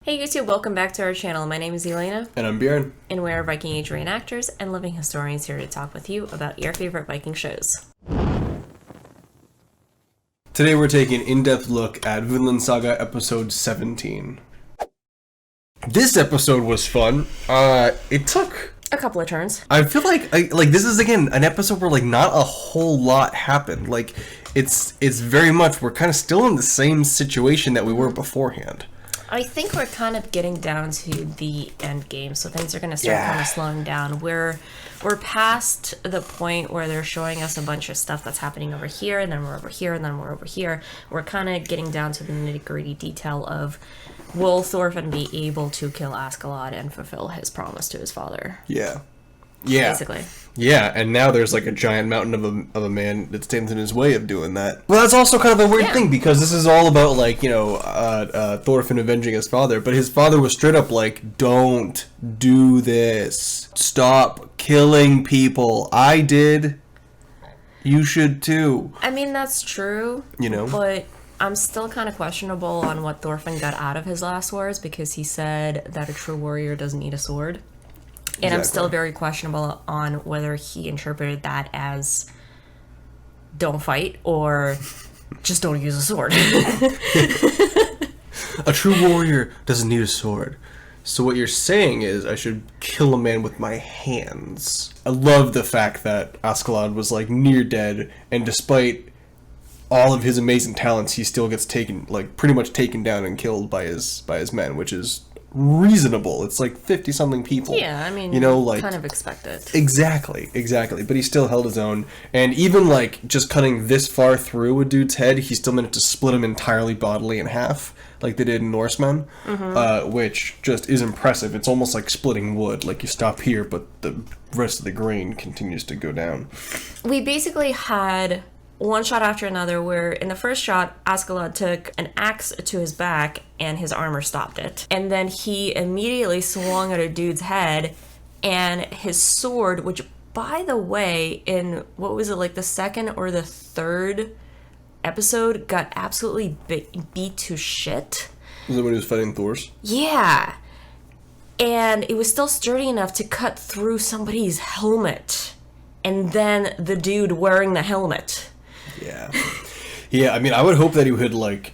Hey YouTube, welcome back to our channel. My name is Elena. And I'm Bjorn. And we're Viking Age reenactors and living historians here to talk with you about your favorite Viking shows. Today we're taking an in-depth look at Vinland Saga episode 17. This episode was fun. It took a couple of turns. I feel like this is again an episode where not a whole lot happened. It's very much we're kind of still in the same situation that we were beforehand. I think we're kind of getting down to the end game, so things are going to start kind of slowing down. We're past the point where they're showing us a bunch of stuff that's happening over here, and then we're over here, and then we're over here. We're kind of getting down to the nitty-gritty detail of, will Thorfinn be able to kill Askeladd and fulfill his promise to his father? Yeah. Basically. Yeah, and now there's a giant mountain of a man that stands in his way of doing that. Well, that's also kind of a weird thing, because this is all about, Thorfinn avenging his father, but his father was straight up don't do this. Stop killing people. I did. You should too. I mean, that's true. But I'm still kind of questionable on what Thorfinn got out of his last words, because he said that a true warrior doesn't need a sword. And I'm still very questionable on whether he interpreted that as don't fight or just don't use a sword. A true warrior doesn't need a sword. So what you're saying is I should kill a man with my hands. I love the fact that Askeladd was near dead, and despite all of his amazing talents, he still gets taken, pretty much taken down and killed by his men, which is reasonable. It's 50-something people. Yeah, I mean, kind of expected. Exactly. But he still held his own. And even, just cutting this far through a dude's head, he still managed to split him entirely bodily in half, like they did in Norsemen, which just is impressive. It's almost like splitting wood. You stop here, but the rest of the grain continues to go down. We basically had one shot after another where in the first shot, Askeladd took an axe to his back and his armor stopped it. And then he immediately swung at a dude's head, and his sword, which by the way, in what was it, the second or the third episode, got absolutely beat to shit. Was that when he was fighting Thor's? Yeah. And it was still sturdy enough to cut through somebody's helmet. And then the dude wearing the helmet. Yeah, I mean, I would hope that he would,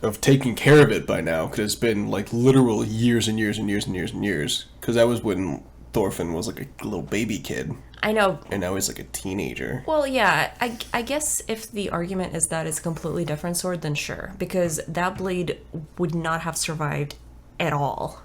have taken care of it by now, because it's been, literal years and years and years and years and years, because that was when Thorfinn was, a little baby kid. I know. And now he's, a teenager. Well, yeah, I guess if the argument is that it's a completely different sword, then sure, because that blade would not have survived at all.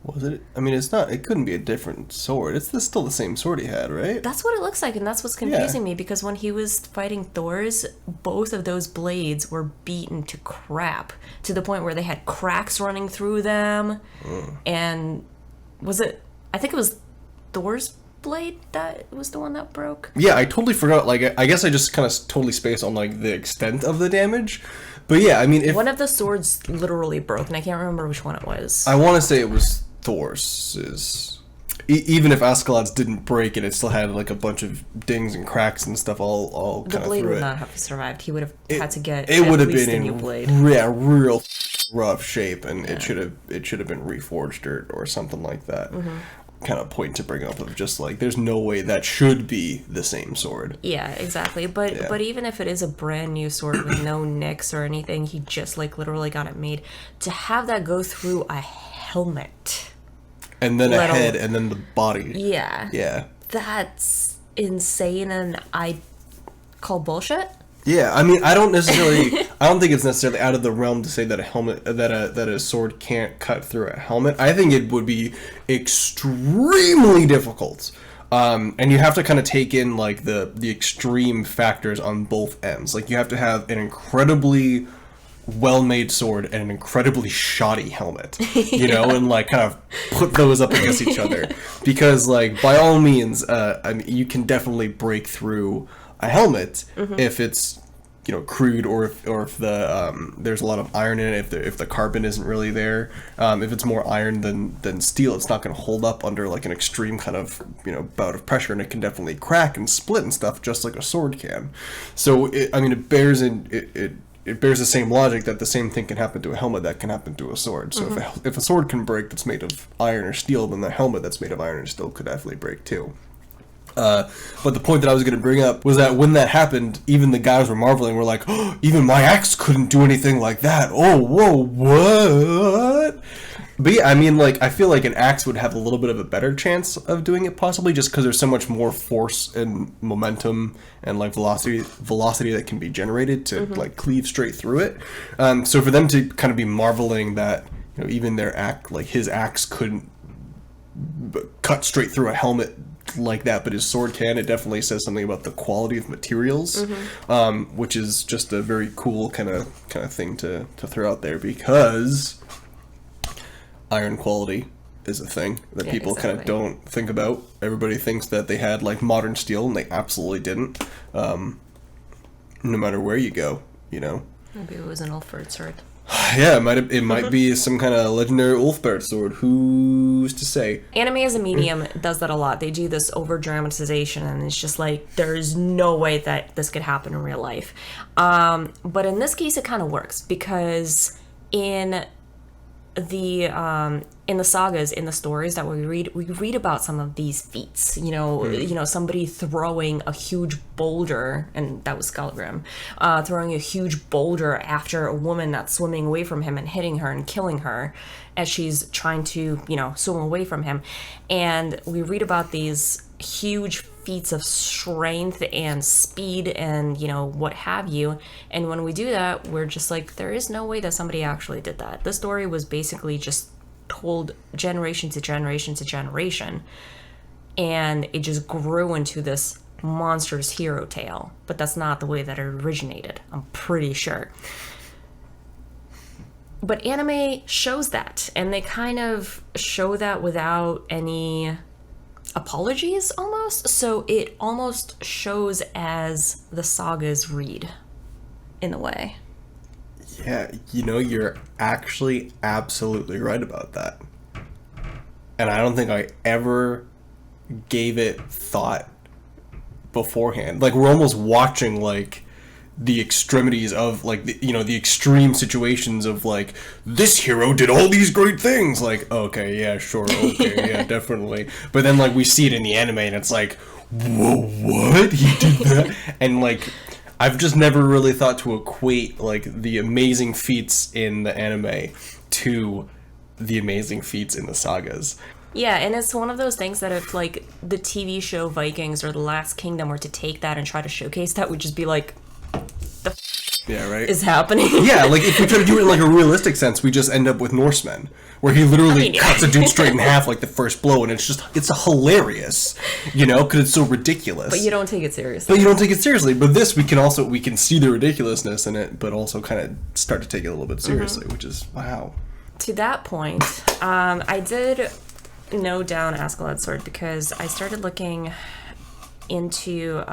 Was it? I mean, it's not. It couldn't be a different sword. It's still the same sword he had, right? That's what it looks like, and that's what's confusing me, because when he was fighting Thor's, both of those blades were beaten to crap, to the point where they had cracks running through them. And was it? I think it was Thor's blade that was the one that broke. Yeah, I totally forgot. I guess I just kind of totally spaced on the extent of the damage. But yeah, I mean, if one of the swords literally broke, and I can't remember which one it was. I want to say it was Thor's. Even if Askeladd's didn't break it, it still had a bunch of dings and cracks and stuff all kind of through it. The blade would not have survived. He would have had to get it would have least been a new blade. Real rough shape, and it should have been reforged or something like that. Kind of point to bring up of just there's no way that should be the same sword. Yeah, exactly. But even if it is a brand new sword with no nicks or anything, he just literally got it made, to have that go through a helmet. And then a head, and then the body. Yeah. That's insane, and I call bullshit. Yeah, I mean, I don't think it's necessarily out of the realm to say that a helmet, that a sword can't cut through a helmet. I think it would be extremely difficult. And you have to kind of take in the extreme factors on both ends. You have to have an incredibly well-made sword and an incredibly shoddy helmet, and kind of put those up against each other, because by all means, I mean, you can definitely break through a helmet if it's crude, or if the there's a lot of iron in it, if the carbon isn't really there. If it's more iron than steel, it's not going to hold up under an extreme kind of bout of pressure, and it can definitely crack and split and stuff just like a sword can. So it bears in it bears the same logic that the same thing can happen to a helmet that can happen to a sword. So if a sword can break that's made of iron or steel, then the helmet that's made of iron or steel could definitely break too. But the point that I was going to bring up was that when that happened, even the guys were marveling. We're like, oh, even my axe couldn't do anything like that. Oh, whoa, what? But yeah, I mean, like, I feel like an axe would have a little bit of a better chance of doing it, possibly, just because there's so much more force and momentum and, like, velocity that can be generated to, like, cleave straight through it. So for them to kind of be marveling that, you know, even their axe, like, his axe couldn't cut straight through a helmet like that, but his sword can, it definitely says something about the quality of materials, which is just a very cool kind of thing to throw out there, because iron quality is a thing that people kind of don't think about. Everybody thinks that they had like modern steel, and they absolutely didn't. No matter where you go, you know. Maybe it was an Ulfberht sword. Yeah, it might be some kind of legendary Ulfberht sword. Who's to say? Anime as a medium does that a lot. They do this over dramatization, and it's just like there's no way that this could happen in real life. But in this case, it kind of works, because in the sagas, in the stories that we read about some of these feats. You know, somebody throwing a huge boulder, and that was Skallagrim, throwing a huge boulder after a woman that's swimming away from him and hitting her and killing her as she's trying to, you know, swim away from him. And we read about these huge feats of strength and speed and, you know, what have you. And when we do that, we're just like, there is no way that somebody actually did that. The story was basically just told generation to generation to generation, and it just grew into this monstrous hero tale. But that's not the way that it originated, I'm pretty sure. But anime shows that, and they kind of show that without any apologies, almost. So it almost shows as the sagas read, in a way. Yeah, you know, you're actually absolutely right about that. And I don't think I ever gave it thought beforehand. Like, we're almost watching, like, the extremities of, like, the extreme situations of, like, this hero did all these great things. Like, okay, yeah, sure, okay, yeah, definitely. But then, like, we see it in the anime, and it's like, whoa, what? He did that? And, like, I've just never really thought to equate, like, the amazing feats in the anime to the amazing feats in the sagas. Yeah, and it's one of those things that if, like, the TV show Vikings or The Last Kingdom were to take that and try to showcase that, would just be like, yeah, right? Is happening. Yeah, like, if we try to do it in, like, a realistic sense, we just end up with Norsemen, where he literally cuts a dude straight in half, like, the first blow, and it's hilarious, you know, because it's so ridiculous. But you don't take it seriously. But this, we can see the ridiculousness in it, but also kind of start to take it a little bit seriously, which is, wow. To that point, I did note down Askeladd's sword because I started looking into,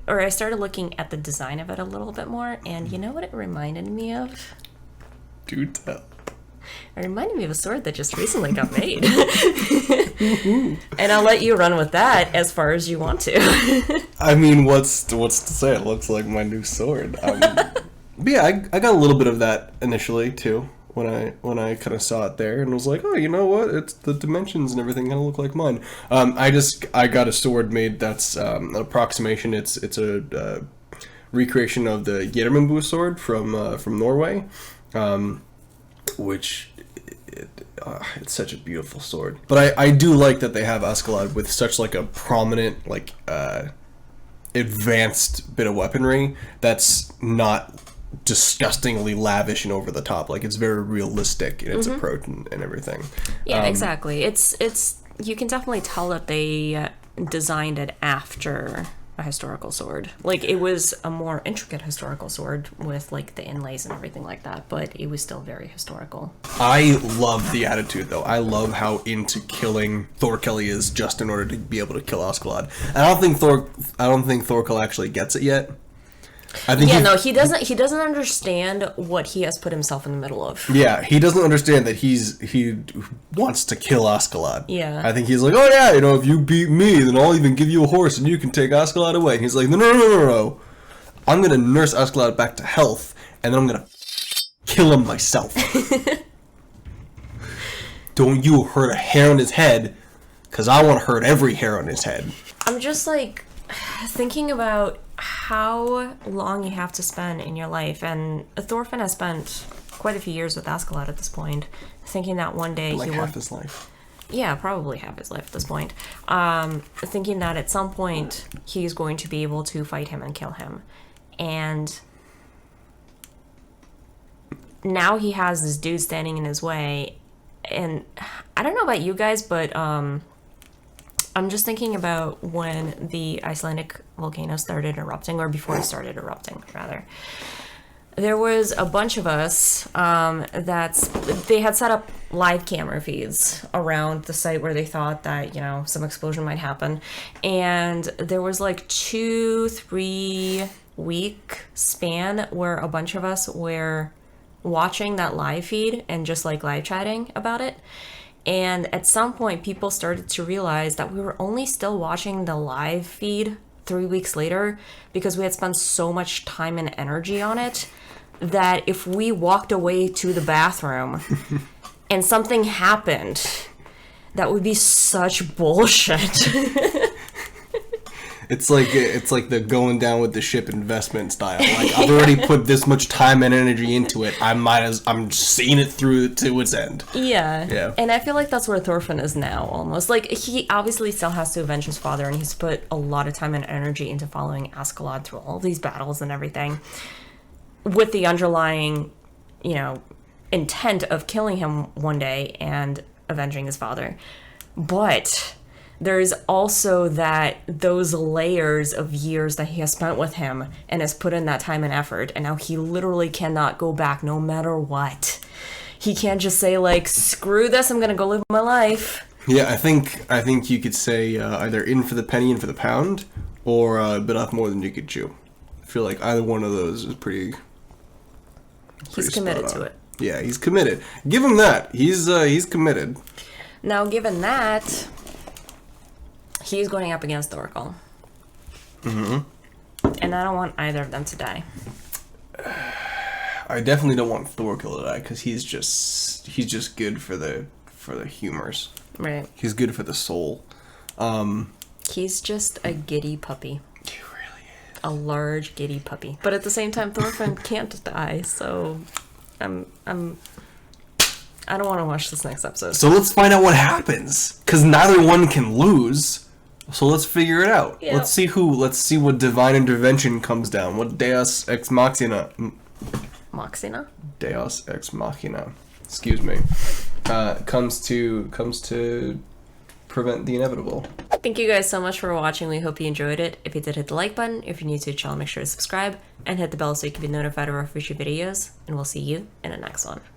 or I started looking at the design of it a little bit more, and you know what it reminded me of? Do tell. It reminded me of a sword that just recently got made. And I'll let you run with that as far as you want to. I mean, what's to say? It looks like my new sword. But yeah, I got a little bit of that initially too when I kind of saw it there and was like, oh, you know what? It's the dimensions and everything kind of look like mine. I got a sword made that's an approximation. It's a recreation of the Gjermundbu sword from Norway. Which it's such a beautiful sword. But I do like that they have Askeladd with such like a prominent, like advanced bit of weaponry that's not disgustingly lavish and over the top. Like, it's very realistic in its approach and everything. Yeah, exactly. It's you can definitely tell that they designed it after a historical sword. Like, it was a more intricate historical sword with, like, the inlays and everything like that, but it was still very historical. I love the attitude, though. I love how into killing Thorkel is just in order to be able to kill Askeladd. I don't think Thorkel actually gets it yet. I think he doesn't understand what he has put himself in the middle of. Yeah, he doesn't understand that he wants to kill Askeladd. Yeah. I think he's like, oh yeah, you know, if you beat me, then I'll even give you a horse and you can take Askeladd away. And he's like, no. I'm going to nurse Askeladd back to health, and then I'm gonna kill him myself. Don't you hurt a hair on his head, because I want to hurt every hair on his head. I'm just like thinking about how long you have to spend in your life, and Thorfinn has spent quite a few years with Askeladd at this point, thinking that one day Like he half will... his life. Yeah, probably half his life at this point. Thinking that at some point he's going to be able to fight him and kill him. And now he has this dude standing in his way. And I don't know about you guys, but I'm just thinking about when the Icelandic volcano started erupting, or before it started erupting, rather. There was a bunch of us they had set up live camera feeds around the site where they thought that, you know, some explosion might happen. And there was like 2-3 week span where a bunch of us were watching that live feed and just like live chatting about it. And at some point people started to realize that we were only still watching the live feed 3 weeks later because we had spent so much time and energy on it that if we walked away to the bathroom and something happened, that would be such bullshit. It's like the going down with the ship investment style. Like, I've already put this much time and energy into it. I'm seeing it through to its end. Yeah. And I feel like that's where Thorfinn is now, almost. Like, he obviously still has to avenge his father, and he's put a lot of time and energy into following Askeladd through all these battles and everything, with the underlying, you know, intent of killing him one day and avenging his father. But there's also those layers of years that he has spent with him and has put in that time and effort, and now he literally cannot go back no matter what. He can't just say, like, screw this, I'm gonna go live my life. Yeah, I think you could say either in for the penny, in for the pound, or bit off more than you could chew. I feel like either one of those is pretty He's committed to it. Yeah, he's committed. Give him that. He's committed. Now, given that, he's going up against Thorkel. Mm-hmm. And I don't want either of them to die. I definitely don't want Thorkel to die, because he's just good for the humors. Right. He's good for the soul. He's just a giddy puppy. He really is. A large giddy puppy. But at the same time, Thorfinn can't die, so I don't want to watch this next episode. So let's find out what happens, because neither one can lose. So let's figure it out. Yeah. Let's see what divine intervention comes down. What Deus ex machina. Machina? Deus ex machina. Excuse me. Comes to prevent the inevitable. Thank you guys so much for watching. We hope you enjoyed it. If you did, hit the like button. If you're new to the channel, make sure to subscribe and hit the bell so you can be notified of our future videos. And we'll see you in the next one.